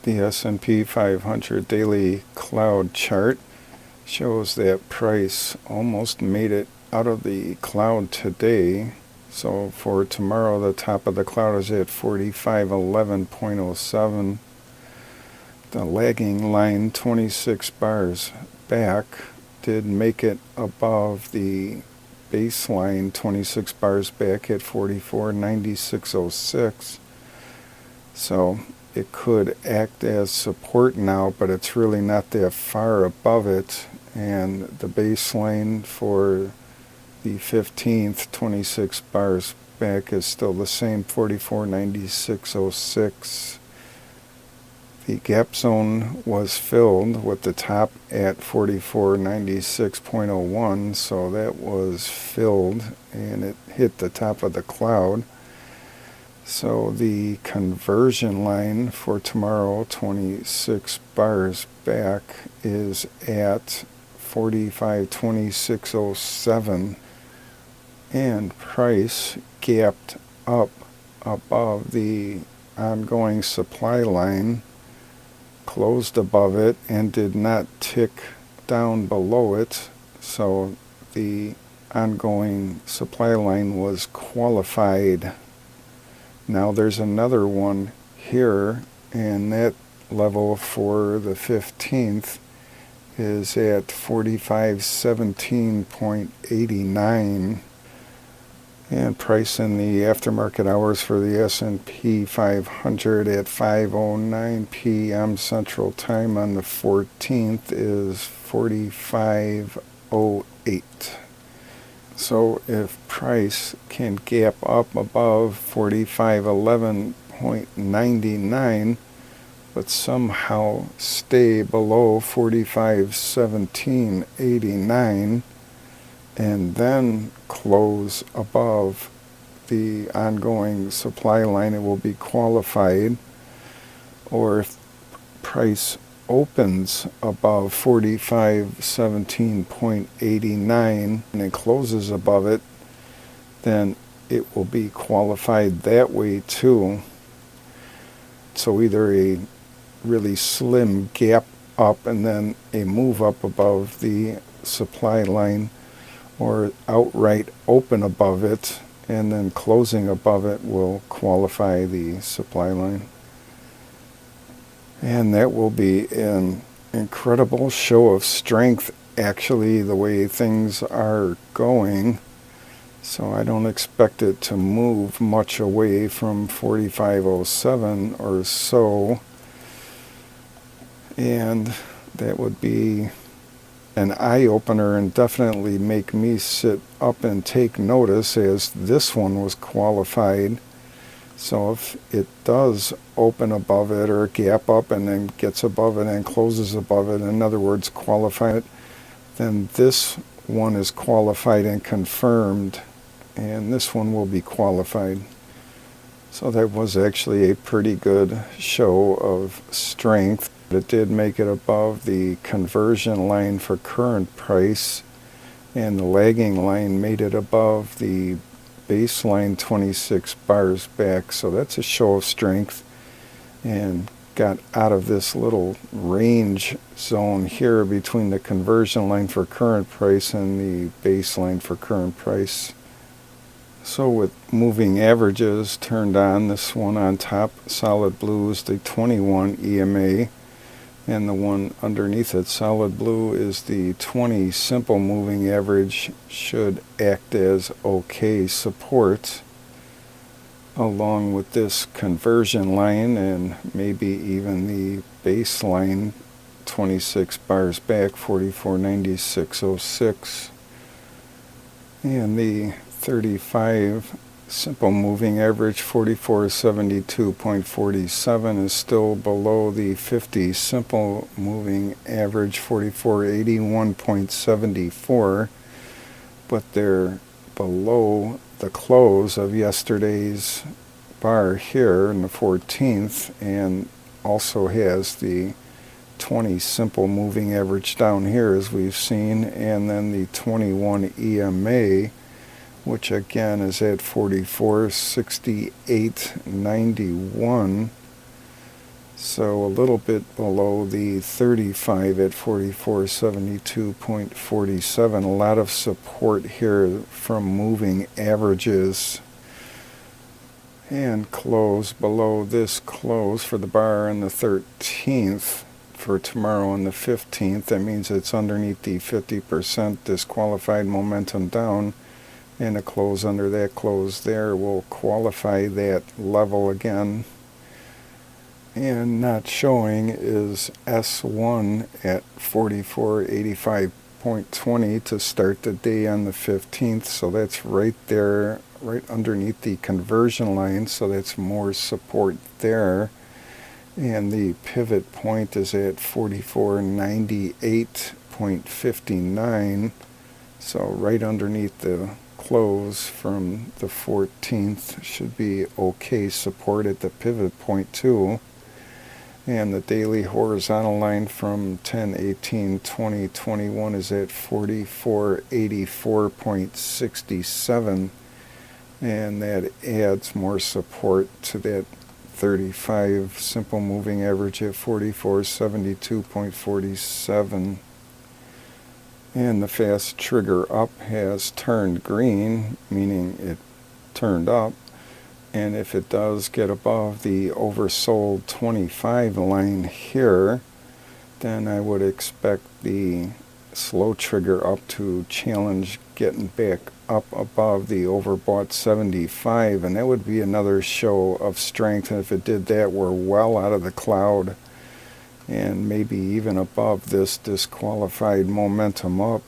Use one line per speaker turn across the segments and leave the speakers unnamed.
The S&P 500 daily cloud chart shows that price almost made it out of the cloud today. So for tomorrow, the top of the cloud is at 4511.07. The lagging line 26 bars back did make it above the baseline 26 bars back at 4496.06. So it could act as support now, but it's really not that far above it. And the baseline for the 15th 26 bars back is still the same, 4496.06. The gap zone was filled with the top at 4496.01, so that was filled and it hit the top of the cloud. So the conversion line for tomorrow, 26 bars back, is at 4526.07, and price gapped up above the ongoing supply line, closed above it, and did not tick down below it. So the ongoing supply line was qualified. Now there's another one here, and that level for the 15th is at 4517.89, and price in the aftermarket hours for the S&P 500 at 5:09 p.m. Central Time on the 14th is 4508. So if price can gap up above 4511.99, but somehow stay below 4517.89, and then close above the ongoing supply line, it will be qualified. Or if price opens above 4517.89 and it closes above it, then it will be qualified that way too. So either a really slim gap up and then a move up above the supply line, or outright open above it and then closing above it will qualify the supply line. And that will be an incredible show of strength, actually, the way things are going. So I don't expect it to move much away from 4507 or so. And that would be an eye-opener and definitely make me sit up and take notice, as this one was qualified. So if it does open above it or gap up and then gets above it and closes above it, in other words, qualify it, then this one is qualified and confirmed, and this one will be qualified. So that was actually a pretty good show of strength. It did make it above the conversion line for current price, and the lagging line made it above the baseline 26 bars back. So that's a show of strength, and got out of this little range zone here between the conversion line for current price and the baseline for current price. So with moving averages turned on, this one on top, solid blue, is the 21 EMA, and the one underneath it, solid blue, is the 20 simple moving average. Should act as okay support along with this conversion line and maybe even the baseline 26 bars back, 4496.06. And the 35 simple moving average, 4472.47, is still below the 50 simple moving average, 4481.74, but they're below the close of yesterday's bar here in the 14th, and also has the 20 simple moving average down here, as we've seen, and then the 21 EMA, which again is at 4468.91. So a little bit below the 35 at 4472.47. A lot of support here from moving averages. And close below this close for the bar on the 13th. For tomorrow on the 15th, that means it's underneath the 50% disqualified momentum down, and a close under that close there will qualify that level again. And not showing is S1 at 4485.20 to start the day on the 15th, so that's right there, right underneath the conversion line, so that's more support there. And the pivot point is at 4498.59, so right underneath the close from the 14th should be okay support at the pivot point too. And the daily horizontal line from 10/18/2021 is at 4484.67, and that adds more support to that 35 simple moving average at 4472.47. And the fast trigger up has turned green, meaning it turned up. And if it does get above the oversold 25 line here, then I would expect the slow trigger up to challenge getting back up above the overbought 75, and that would be another show of strength. And if it did that, we're well out of the cloud and maybe even above this disqualified momentum up.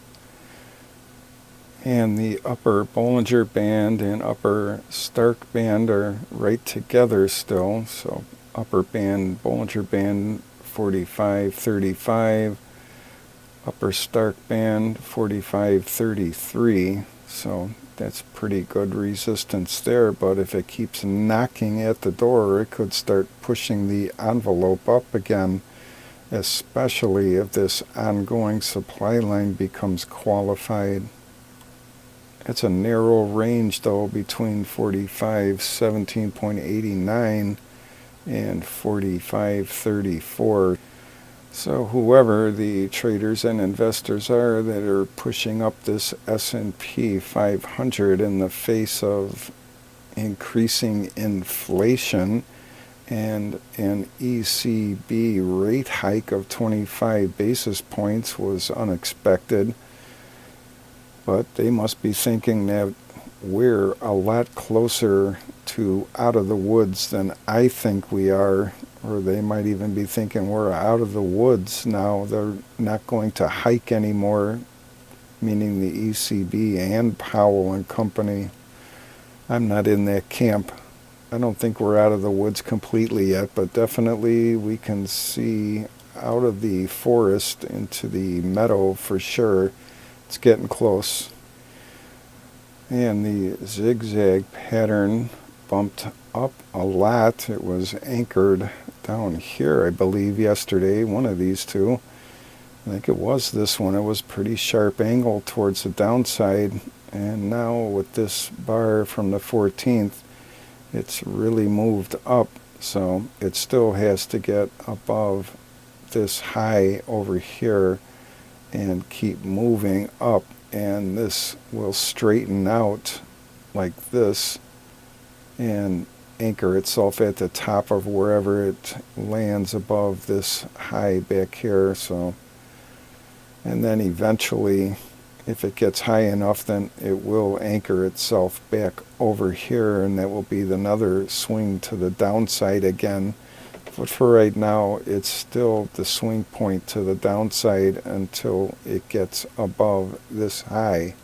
And the upper Bollinger Band and upper Stark Band are right together still. So upper band, Bollinger Band 45.35, upper Stark Band 45.33. So that's pretty good resistance there, but if it keeps knocking at the door, it could start pushing the envelope up again, especially if this ongoing supply line becomes qualified. It's a narrow range though between 45.17.89 and 45.34. So whoever the traders and investors are that are pushing up this S&P 500 in the face of increasing inflation and an ECB rate hike of 25 basis points was unexpected. But they must be thinking that we're a lot closer to out of the woods than I think we are, or they might even be thinking we're out of the woods now. They're not going to hike anymore, meaning the ECB and Powell and company. I'm not in that camp. I don't think we're out of the woods completely yet, but definitely we can see out of the forest into the meadow for sure. It's getting close. And the zigzag pattern bumped up a lot. It was anchored down here, I believe, yesterday, one of these two. I think it was this one. It was pretty sharp angle towards the downside. And now with this bar from the 14th, it's really moved up. So it still has to get above this high over here and keep moving up, and this will straighten out like this and anchor itself at the top of wherever it lands above this high back here. So, and then eventually if it gets high enough, then it will anchor itself back over here, and that will be another swing to the downside again. But for right now, it's still the swing point to the downside until it gets above this high.